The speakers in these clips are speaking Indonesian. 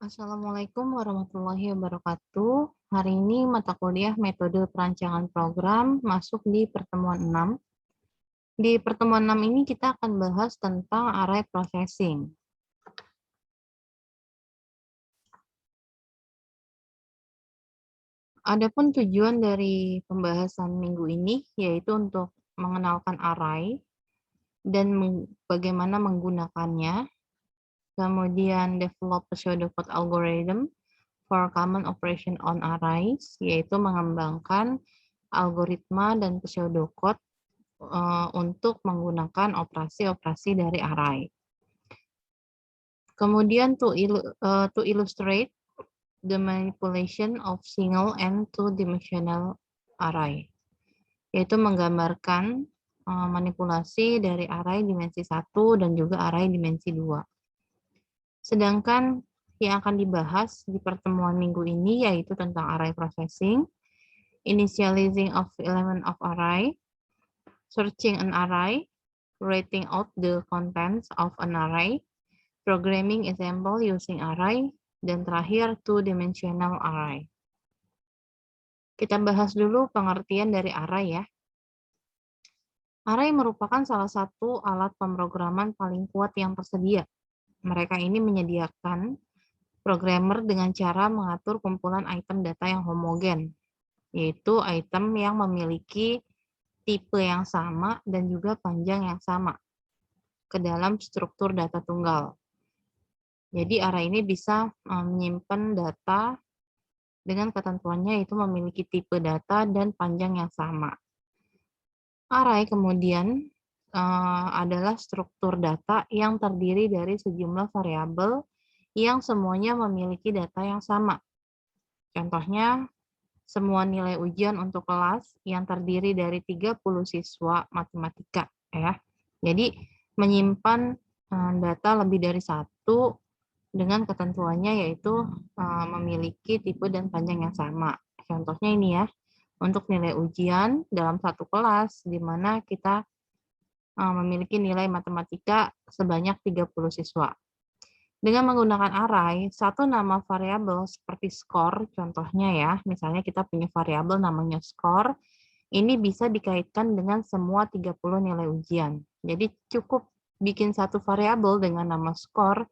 Assalamualaikum warahmatullahi wabarakatuh. Hari ini mata kuliah metode perancangan program masuk di pertemuan 6. Di pertemuan 6 ini kita akan bahas tentang array processing. Adapun tujuan dari pembahasan minggu ini yaitu untuk mengenalkan array dan bagaimana menggunakannya, kemudian develop pseudocode algorithm for common operation on arrays, yaitu mengembangkan algoritma dan pseudocode untuk menggunakan operasi-operasi dari array. Kemudian to illustrate the manipulation of single and two-dimensional array, yaitu menggambarkan manipulasi dari array dimensi 1 dan juga array dimensi 2. Sedangkan yang akan dibahas di pertemuan minggu ini yaitu tentang array processing, initializing of element of array, searching an array, writing out the contents of an array, programming example using array, dan terakhir two-dimensional array. Kita bahas dulu pengertian dari array ya. Array merupakan salah satu alat pemrograman paling kuat yang tersedia. Mereka ini menyediakan programmer dengan cara mengatur kumpulan item data yang homogen, yaitu item yang memiliki tipe yang sama dan juga panjang yang sama ke dalam struktur data tunggal. Jadi array ini bisa menyimpan data dengan ketentuannya yaitu memiliki tipe data dan panjang yang sama. Array kemudian adalah struktur data yang terdiri dari sejumlah variabel yang semuanya memiliki data yang sama. Contohnya, semua nilai ujian untuk kelas yang terdiri dari 30 siswa matematika ya. Jadi menyimpan data lebih dari satu dengan ketentuannya yaitu memiliki tipe dan panjang yang sama. Contohnya ini ya, untuk nilai ujian dalam satu kelas di mana kita memiliki nilai matematika sebanyak 30 siswa. Dengan menggunakan array, satu nama variabel seperti skor, contohnya ya, misalnya kita punya variabel namanya skor, ini bisa dikaitkan dengan semua 30 nilai ujian. Jadi cukup bikin satu variabel dengan nama skor,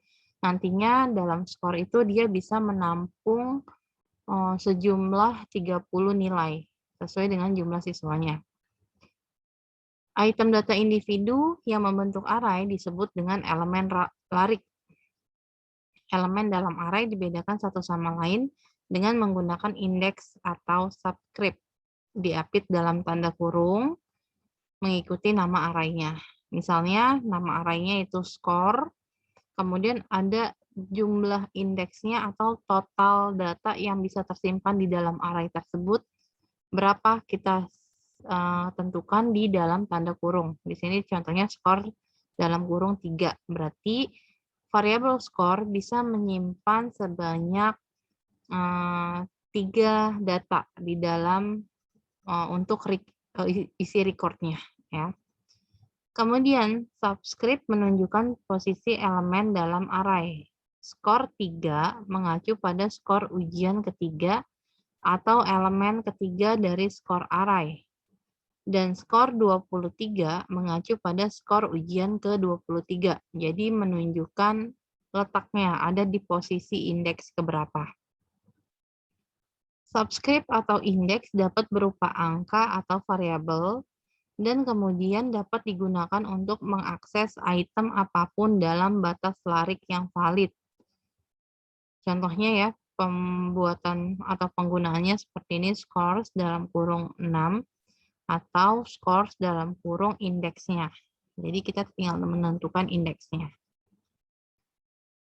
nantinya dalam skor itu dia bisa menampung sejumlah 30 nilai, sesuai dengan jumlah siswanya. Item data individu yang membentuk array disebut dengan elemen larik. Elemen dalam array dibedakan satu sama lain dengan menggunakan indeks atau subscript, diapit dalam tanda kurung, mengikuti nama array-nya. Misalnya, nama array-nya itu skor, kemudian ada jumlah indeksnya atau total data yang bisa tersimpan di dalam array tersebut, berapa kita tentukan di dalam tanda kurung. Di sini contohnya skor dalam kurung 3, berarti variabel skor bisa menyimpan sebanyak 3 data di dalam untuk isi recordnya ya. Kemudian subscript menunjukkan posisi elemen dalam array. Skor 3 mengacu pada skor ujian ketiga atau elemen ketiga dari skor array. Dan skor 23 mengacu pada skor ujian ke-23. Jadi menunjukkan letaknya ada di posisi indeks keberapa. Subscript atau indeks dapat berupa angka atau variabel dan kemudian dapat digunakan untuk mengakses item apapun dalam batas larik yang valid. Contohnya ya, pembuatan atau penggunaannya seperti ini, scores dalam kurung 6 atau scores dalam kurung indeksnya. Jadi kita tinggal menentukan indeksnya.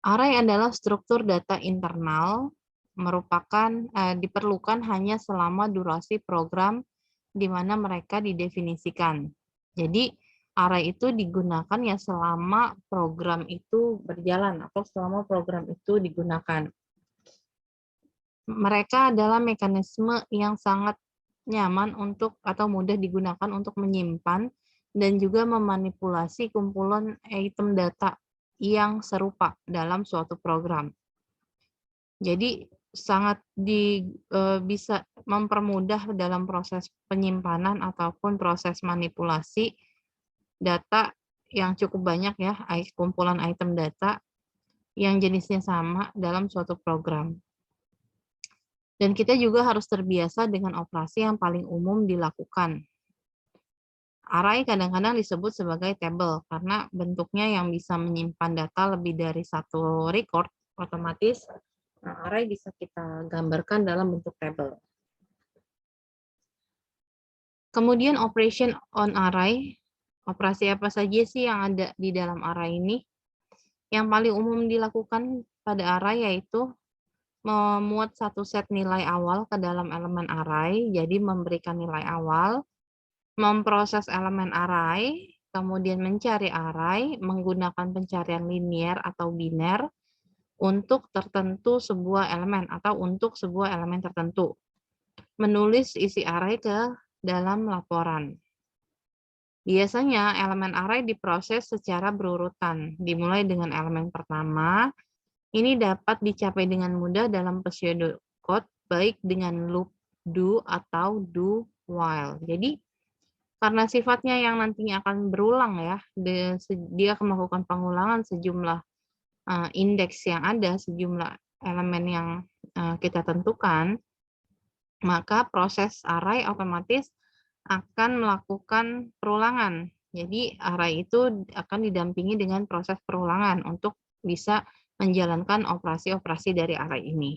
Array adalah struktur data internal, diperlukan hanya selama durasi program di mana mereka didefinisikan. Jadi array itu digunakan ya selama program itu berjalan atau selama program itu digunakan. Mereka adalah mekanisme yang sangat nyaman untuk atau mudah digunakan untuk menyimpan dan juga memanipulasi kumpulan item data yang serupa dalam suatu program. Jadi sangat bisa mempermudah dalam proses penyimpanan ataupun proses manipulasi data yang cukup banyak ya, kumpulan item data yang jenisnya sama dalam suatu program. Dan kita juga harus terbiasa dengan operasi yang paling umum dilakukan. Array kadang-kadang disebut sebagai table karena bentuknya yang bisa menyimpan data lebih dari satu record, otomatis array bisa kita gambarkan dalam bentuk table. Kemudian operation on array, operasi apa saja sih yang ada di dalam array ini? Yang paling umum dilakukan pada array yaitu memuat satu set nilai awal ke dalam elemen array, jadi memberikan nilai awal, memproses elemen array, kemudian mencari array menggunakan pencarian linear atau biner untuk tertentu sebuah elemen atau untuk sebuah elemen tertentu. Menulis isi array ke dalam laporan. Biasanya elemen array diproses secara berurutan, dimulai dengan elemen pertama. Ini dapat dicapai dengan mudah dalam pseudocode, baik dengan loop do atau do while. Jadi, karena sifatnya yang nantinya akan berulang ya, dia akan melakukan pengulangan sejumlah indeks yang ada, sejumlah elemen yang kita tentukan, maka proses array otomatis akan melakukan perulangan. Jadi, array itu akan didampingi dengan proses perulangan untuk bisa menjalankan operasi-operasi dari array ini.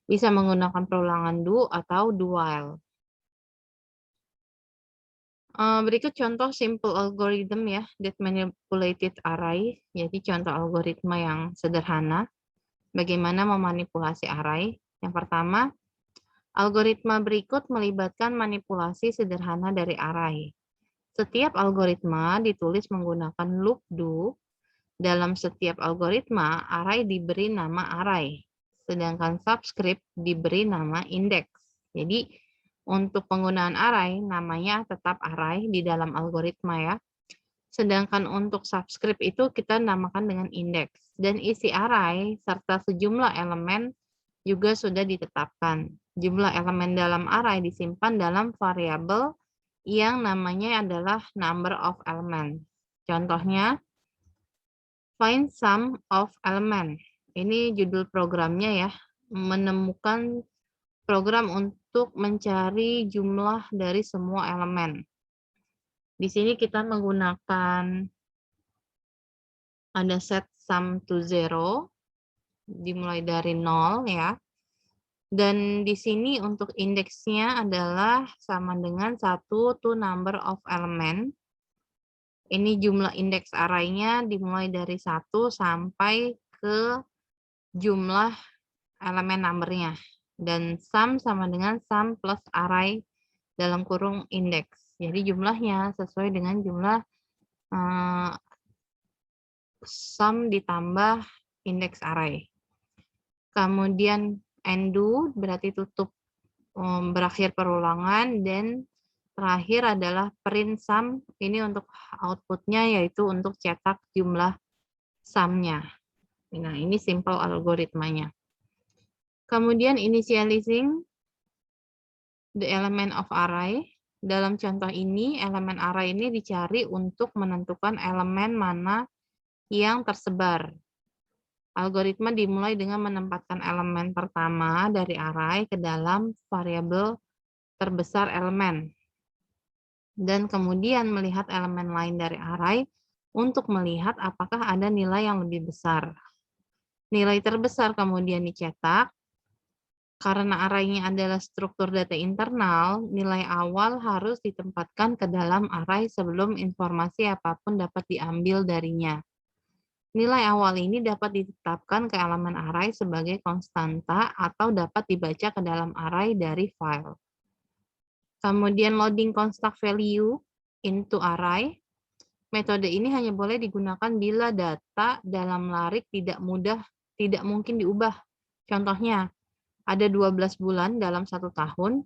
Bisa menggunakan perulangan do atau do while. Berikut contoh simple algorithm ya, that manipulated array. Jadi contoh algoritma yang sederhana. Bagaimana memanipulasi array. Yang pertama, algoritma berikut melibatkan manipulasi sederhana dari array. Setiap algoritma ditulis menggunakan loop do. Dalam setiap algoritma, array diberi nama array, sedangkan subscript diberi nama indeks. Jadi, untuk penggunaan array, namanya tetap array di dalam algoritma ya. Sedangkan untuk subscript itu kita namakan dengan indeks. Dan isi array serta sejumlah elemen juga sudah ditetapkan. Jumlah elemen dalam array disimpan dalam variabel yang namanya adalah number of element. Contohnya, find sum of element. Ini judul programnya ya, menemukan program untuk mencari jumlah dari semua elemen. Di sini kita menggunakan ada set sum to 0, dimulai dari 0 ya. Dan di sini untuk indeksnya adalah sama dengan 1 to number of element. Ini jumlah indeks array-nya dimulai dari 1 sampai ke jumlah elemen number-nya. Dan sum sama dengan sum plus array dalam kurung indeks. Jadi jumlahnya sesuai dengan jumlah sum ditambah indeks array. Kemudian undo berarti tutup, berakhir perulangan, dan terakhir adalah print sum. Ini untuk outputnya yaitu untuk cetak jumlah sum-nya. Nah, ini simple algoritmanya. Kemudian initializing the element of array. Dalam contoh ini, elemen array ini dicari untuk menentukan elemen mana yang tersebar. Algoritma dimulai dengan menempatkan elemen pertama dari array ke dalam variabel terbesar elemen. Dan kemudian melihat elemen lain dari array untuk melihat apakah ada nilai yang lebih besar. Nilai terbesar kemudian dicetak. Karena array-nya adalah struktur data internal, nilai awal harus ditempatkan ke dalam array sebelum informasi apapun dapat diambil darinya. Nilai awal ini dapat ditetapkan ke elemen array sebagai konstanta atau dapat dibaca ke dalam array dari file. Kemudian loading constant value into array. Metode ini hanya boleh digunakan bila data dalam larik tidak mungkin diubah. Contohnya, ada 12 bulan dalam 1 tahun.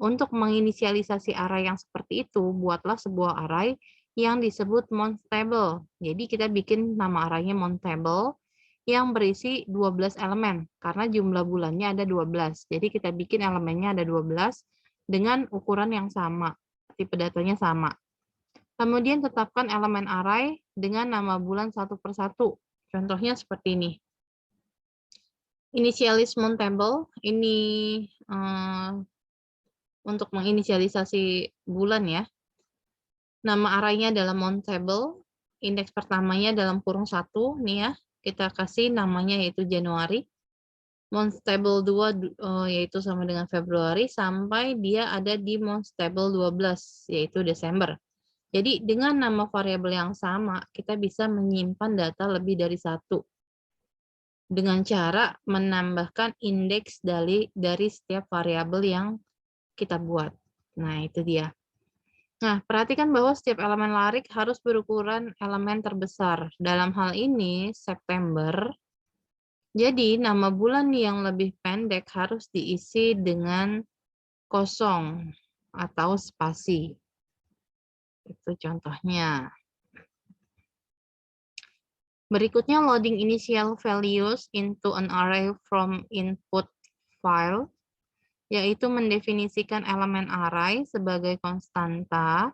Untuk menginisialisasi array yang seperti itu, buatlah sebuah array yang disebut mount table. Jadi kita bikin nama array-nya mount table yang berisi 12 elemen, karena jumlah bulannya ada 12. Jadi kita bikin elemennya ada 12 dengan ukuran yang sama, tipe datanya sama. Kemudian tetapkan elemen array dengan nama bulan satu per satu. Contohnya seperti ini. Initialize mount table, ini untuk menginisialisasi bulan ya. Nama arraynya adalah mount table, indeks pertamanya dalam kurung 1, nih ya. Kita kasih namanya yaitu Januari. Mount table 2 yaitu sama dengan Februari, sampai dia ada di mount table 12 yaitu Desember. Jadi dengan nama variabel yang sama, kita bisa menyimpan data lebih dari satu dengan cara menambahkan indeks dari setiap variabel yang kita buat. Nah, itu dia. Nah, perhatikan bahwa setiap elemen larik harus berukuran elemen terbesar. Dalam hal ini, September. Jadi, nama bulan yang lebih pendek harus diisi dengan kosong atau spasi. Itu contohnya. Berikutnya, loading initial values into an array from input file, yaitu mendefinisikan elemen array sebagai konstanta.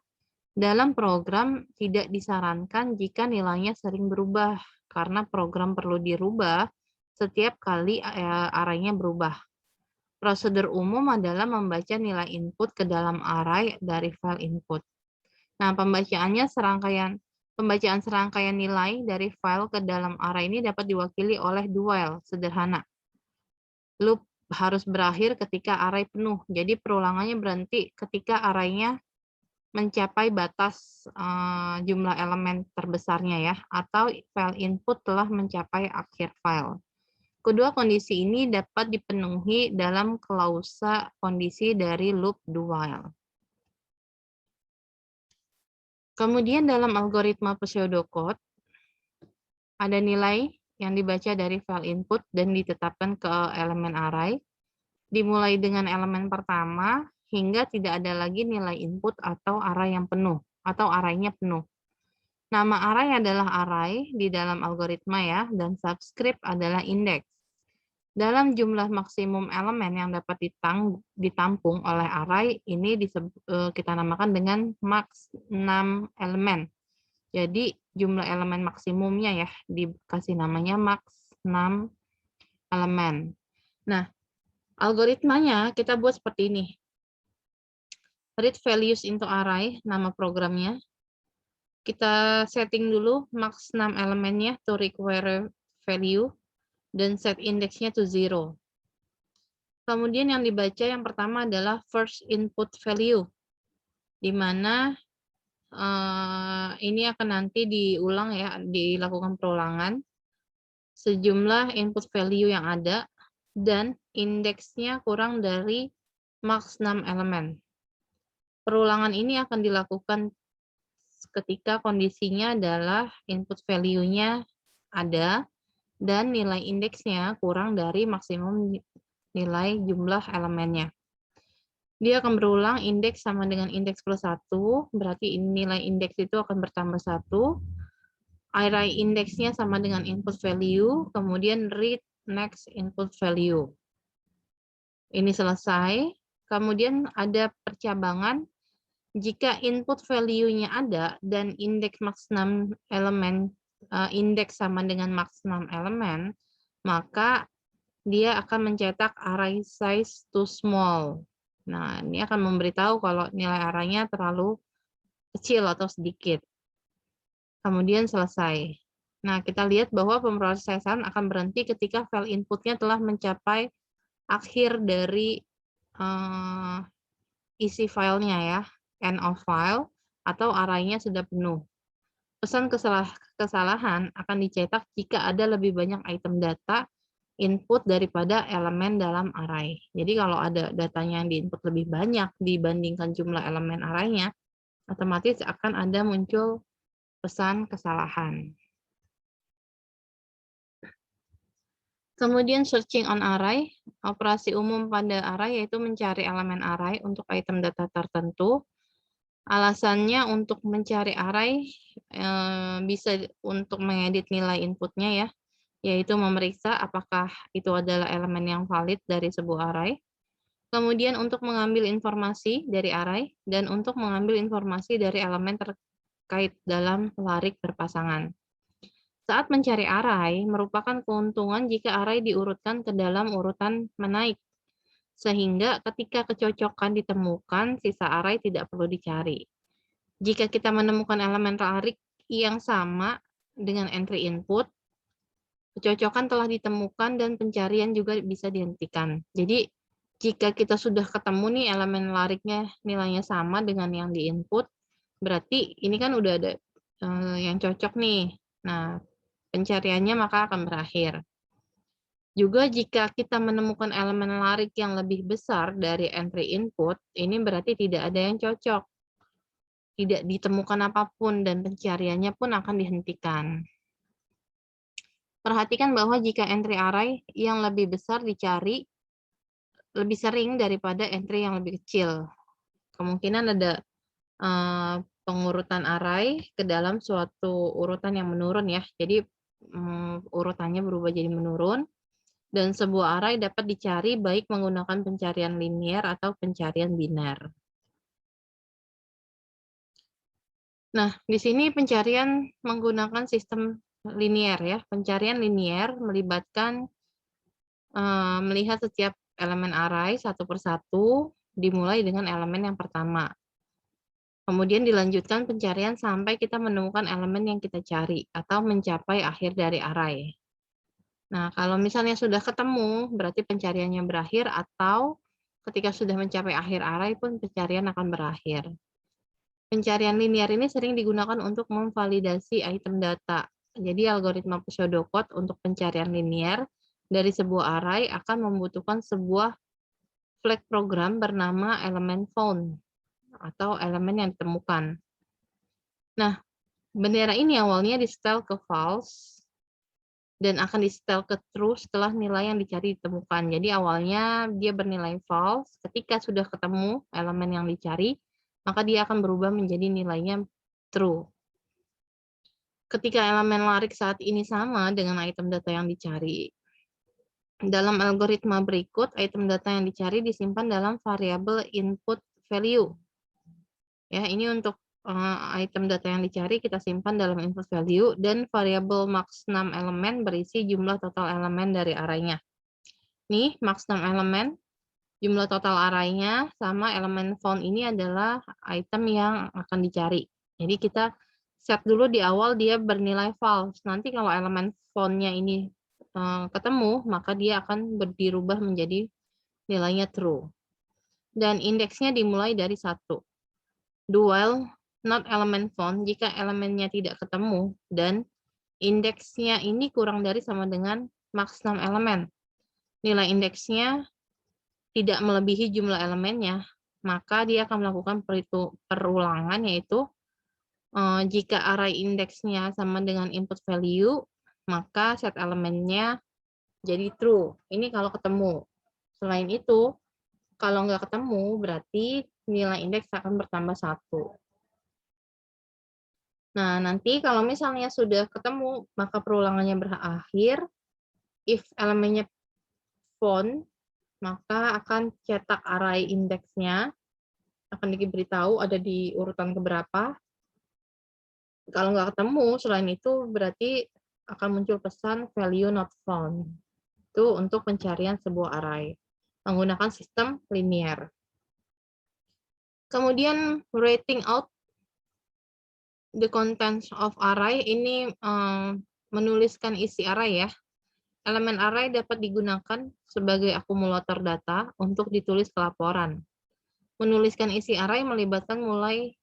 Dalam program tidak disarankan jika nilainya sering berubah, karena program perlu dirubah setiap kali arraynya berubah. Prosedur umum adalah membaca nilai input ke dalam array dari file input. Nah, pembacaan serangkaian nilai dari file ke dalam array ini dapat diwakili oleh do while sederhana. Loop harus berakhir ketika array penuh. Jadi perulangannya berhenti ketika arraynya mencapai batas jumlah elemen terbesarnya ya, atau file input telah mencapai akhir file. Kedua kondisi ini dapat dipenuhi dalam klausa kondisi dari loop do while. Kemudian dalam algoritma pseudocode, ada nilai yang dibaca dari file input dan ditetapkan ke elemen array, dimulai dengan elemen pertama hingga tidak ada lagi nilai input atau array yang penuh, atau arraynya penuh. Nama array adalah array di dalam algoritma ya, dan subscript adalah indeks. Dalam jumlah maksimum elemen yang dapat ditampung oleh array, ini kita namakan dengan max 6 elemen. Jadi jumlah elemen maksimumnya ya, dikasih namanya max 6 elemen. Nah, algoritmanya kita buat seperti ini. Read values into array, nama programnya. Kita setting dulu max 6 elemennya to require value, dan set indeksnya to 0. Kemudian yang dibaca yang pertama adalah first input value, di mana ini akan nanti diulang ya, dilakukan perulangan sejumlah input value yang ada, dan indeksnya kurang dari max 6 elemen. Perulangan ini akan dilakukan ketika kondisinya adalah input value-nya ada, dan nilai indeksnya kurang dari maksimum nilai jumlah elemennya. Dia akan berulang indeks sama dengan indeks plus 1, berarti nilai indeks itu akan bertambah 1. Array indeksnya sama dengan input value, kemudian read next input value. Ini selesai. Kemudian ada percabangan. Jika input value-nya ada dan indeks max 6 elemen, indeks sama dengan max 6 elemen, maka dia akan mencetak array size too small. Nah, ini akan memberitahu kalau nilai arraynya terlalu kecil atau sedikit. Kemudian selesai. Nah, kita lihat bahwa pemrosesan akan berhenti ketika file inputnya telah mencapai akhir dari isi filenya ya, end of file, atau arraynya sudah penuh. Pesan kesalahan akan dicetak jika ada lebih banyak item data input daripada elemen dalam array. Jadi kalau ada datanya yang diinput lebih banyak dibandingkan jumlah elemen arraynya, otomatis akan ada muncul pesan kesalahan. Kemudian searching on array, operasi umum pada array yaitu mencari elemen array untuk item data tertentu. Alasannya untuk mencari array bisa untuk mengedit nilai inputnya ya. yaitu memeriksa apakah itu adalah elemen yang valid dari sebuah array. Kemudian untuk mengambil informasi dari array, dan untuk mengambil informasi dari elemen terkait dalam larik berpasangan. Saat mencari array, merupakan keuntungan jika array diurutkan ke dalam urutan menaik, sehingga ketika kecocokan ditemukan, sisa array tidak perlu dicari. Jika kita menemukan elemen larik yang sama dengan entry input, kecocokan telah ditemukan dan pencarian juga bisa dihentikan. Jadi, jika kita sudah ketemu nih elemen lariknya nilainya sama dengan yang di input, berarti ini kan udah ada yang cocok nih. Nah, pencariannya maka akan berakhir. Juga jika kita menemukan elemen larik yang lebih besar dari entry input, ini berarti tidak ada yang cocok. Tidak ditemukan apapun dan pencariannya pun akan dihentikan. Perhatikan bahwa jika entry array yang lebih besar dicari lebih sering daripada entry yang lebih kecil, kemungkinan ada pengurutan array ke dalam suatu urutan yang menurun ya. Jadi urutannya berubah jadi menurun, dan sebuah array dapat dicari baik menggunakan pencarian linier atau pencarian biner. Nah, di sini pencarian menggunakan sistem linier ya. Pencarian linier melibatkan melihat setiap elemen array satu persatu, dimulai dengan elemen yang pertama. Kemudian dilanjutkan pencarian sampai kita menemukan elemen yang kita cari atau mencapai akhir dari array. Nah, kalau misalnya sudah ketemu, berarti pencariannya berakhir, atau ketika sudah mencapai akhir array pun pencarian akan berakhir. Pencarian linier ini sering digunakan untuk memvalidasi item data. Jadi algoritma pseudocode untuk pencarian linier dari sebuah array akan membutuhkan sebuah flag program bernama elemen found atau elemen yang ditemukan. Nah, bendera ini awalnya di-setel ke false dan akan di-setel ke true setelah nilai yang dicari ditemukan. Jadi awalnya dia bernilai false, ketika sudah ketemu elemen yang dicari, maka dia akan berubah menjadi nilainya true. Ketika elemen larik saat ini sama dengan item data yang dicari, dalam algoritma berikut, item data yang dicari disimpan dalam variabel input value. Ya, ini untuk item data yang dicari kita simpan dalam input value, dan variabel max 6 elemen berisi jumlah total elemen dari arraynya. Nih, max 6 elemen, jumlah total arraynya sama elemen found ini adalah item yang akan dicari. Jadi kita set dulu di awal dia bernilai false. Nanti kalau elemen found-nya ini ketemu, maka dia akan dirubah menjadi nilainya true. Dan indeksnya dimulai dari 1. Dual not element found jika elemennya tidak ketemu dan indeksnya ini kurang dari sama dengan max 6 elemen. Nilai indeksnya tidak melebihi jumlah elemennya, maka dia akan melakukan perulangan, yaitu jika array indeksnya sama dengan input value, maka set elemennya jadi true. Ini kalau ketemu. Selain itu, kalau nggak ketemu, berarti nilai indeks akan bertambah 1. Nah, nanti kalau misalnya sudah ketemu, maka perulangannya berakhir. If elemennya found, maka akan cetak array indeksnya, akan diberitahu ada di urutan keberapa. Kalau nggak ketemu, selain itu berarti akan muncul pesan value not found. Itu untuk pencarian sebuah array menggunakan sistem linier. Kemudian writing out the contents of array ini menuliskan isi array ya. Elemen array dapat digunakan sebagai akumulator data untuk ditulis ke laporan. Menuliskan isi array melibatkan mulai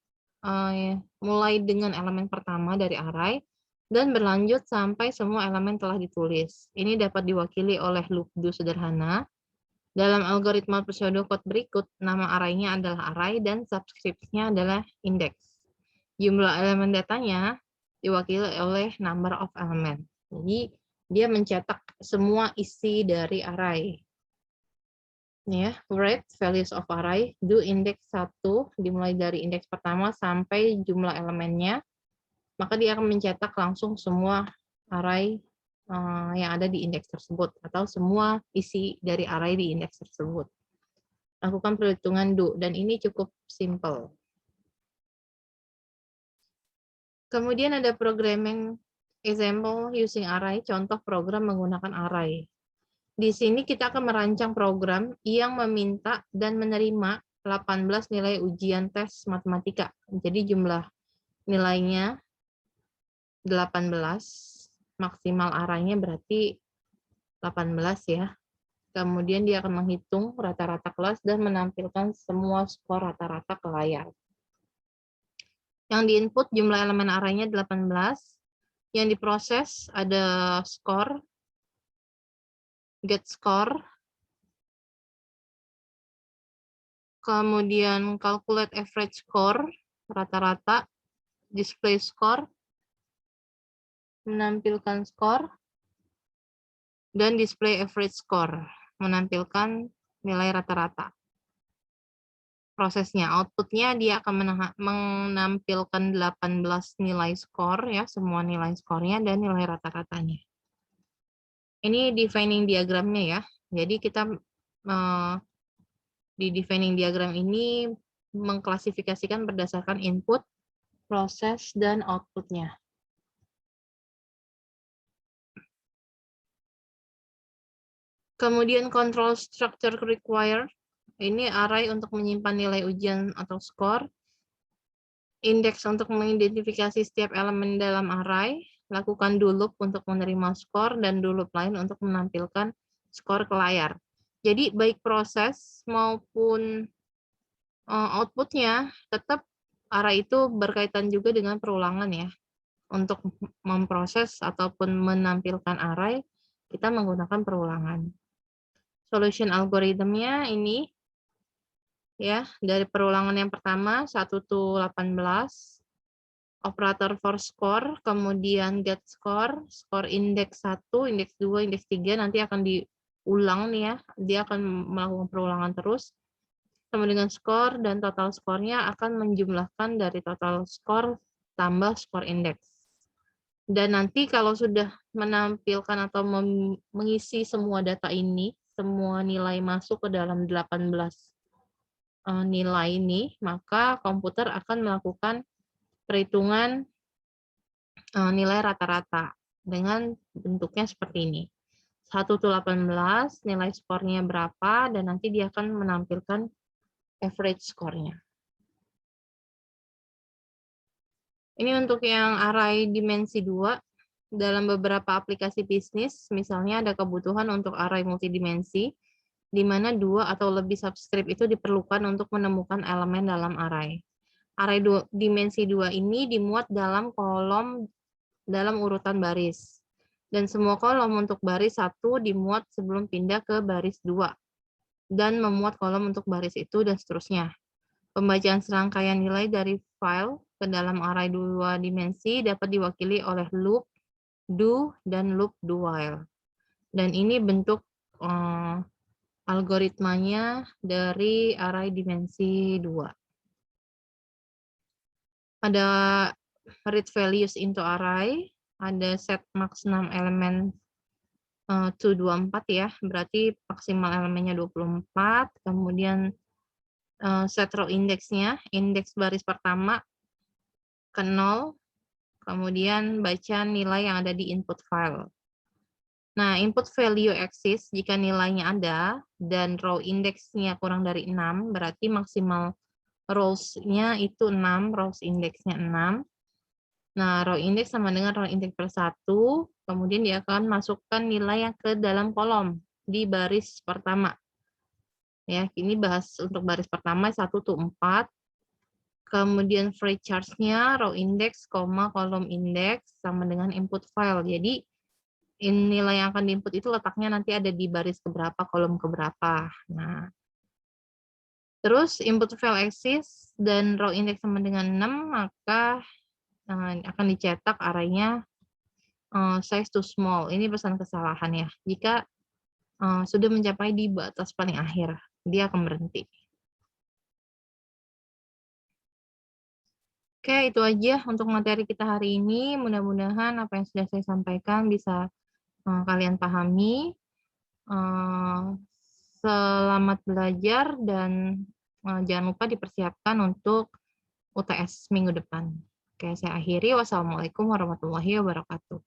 dengan elemen pertama dari array dan berlanjut sampai semua elemen telah ditulis. Ini dapat diwakili oleh loop do sederhana. Dalam algoritma pseudocode berikut, nama array-nya adalah array dan subscript-nya adalah index. Jumlah elemen datanya diwakili oleh number of element. Jadi dia mencetak semua isi dari array. Ini ya, write values of array, do index 1, dimulai dari indeks pertama sampai jumlah elemennya, maka dia akan mencetak langsung semua array yang ada di indeks tersebut atau semua isi dari array di indeks tersebut. Lakukan perhitungan do, dan ini cukup simple. Kemudian ada programming example using array, contoh program menggunakan array. Di sini kita akan merancang program yang meminta dan menerima 18 nilai ujian tes matematika. Jadi jumlah nilainya 18, maksimal arraynya berarti 18 ya. Kemudian dia akan menghitung rata-rata kelas dan menampilkan semua skor rata-rata ke layar. Yang diinput jumlah elemen arraynya 18, yang diproses ada skor, get score, kemudian calculate average score, rata-rata, display score, menampilkan skor, dan display average score, menampilkan nilai rata-rata. Prosesnya, outputnya dia akan menampilkan 18 nilai skor, ya, semua nilai skornya dan nilai rata-ratanya. Ini defining diagramnya ya. Jadi kita di defining diagram ini mengklasifikasikan berdasarkan input, proses, dan outputnya. Kemudian control structure required. Ini array untuk menyimpan nilai ujian atau skor. Indeks untuk mengidentifikasi setiap elemen dalam array. Lakukan do loop untuk menerima skor dan do loop lain untuk menampilkan skor ke layar. Jadi baik proses maupun outputnya tetap array itu berkaitan juga dengan perulangan ya. Untuk memproses ataupun menampilkan array, kita menggunakan perulangan. Solution algoritmnya ini ya, dari perulangan yang pertama 1 to 18, operator for score, kemudian get score, score indeks 1, indeks 2, indeks 3 nanti akan diulang nih ya, dia akan melakukan perulangan terus. Kemudian skor dan total skornya akan menjumlahkan dari total skor tambah skor indeks. Dan nanti kalau sudah menampilkan atau mengisi semua data ini, semua nilai masuk ke dalam 18 nilai ini, maka komputer akan melakukan perhitungan nilai rata-rata dengan bentuknya seperti ini. 1 to 18, nilai skornya berapa, dan nanti dia akan menampilkan average skornya. Ini untuk yang array dimensi 2, dalam beberapa aplikasi bisnis, misalnya ada kebutuhan untuk array multidimensi, di mana 2 atau lebih subscript itu diperlukan untuk menemukan elemen dalam array. Array dimensi 2 ini dimuat dalam kolom dalam urutan baris. Dan semua kolom untuk baris 1 dimuat sebelum pindah ke baris 2. Dan memuat kolom untuk baris itu dan seterusnya. Pembacaan serangkaian nilai dari file ke dalam array 2 dimensi dapat diwakili oleh loop, do, dan loop do while. Dan ini bentuk algoritmanya dari array dimensi 2. Ada read values into array, ada set max 6 elemen to 24 ya, berarti maksimal elemennya 24, kemudian set row indeksnya, indeks baris pertama ke 0, kemudian baca nilai yang ada di input file. Nah, input value exists jika nilainya ada, dan row indeksnya kurang dari 6, berarti maksimal rows-nya itu 6, rows indeksnya 6. Nah, row index sama dengan row index per 1, kemudian dia akan masukkan nilai yang ke dalam kolom di baris pertama. Ya, ini bahas untuk baris pertama 1 to 4. Kemudian free charge-nya row index, kolom index sama dengan input file. Jadi nilai yang akan diinput itu letaknya nanti ada di baris keberapa, kolom keberapa. Nah, terus input file exists dan row index sama dengan 6, maka akan dicetak arraynya size too small. Ini pesan kesalahan ya. Jika sudah mencapai di batas paling akhir, dia akan berhenti. Oke, itu aja untuk materi kita hari ini. Mudah-mudahan apa yang sudah saya sampaikan bisa kalian pahami. Selamat belajar dan jangan lupa dipersiapkan untuk UTS minggu depan. Oke, saya akhiri. Wassalamualaikum warahmatullahi wabarakatuh.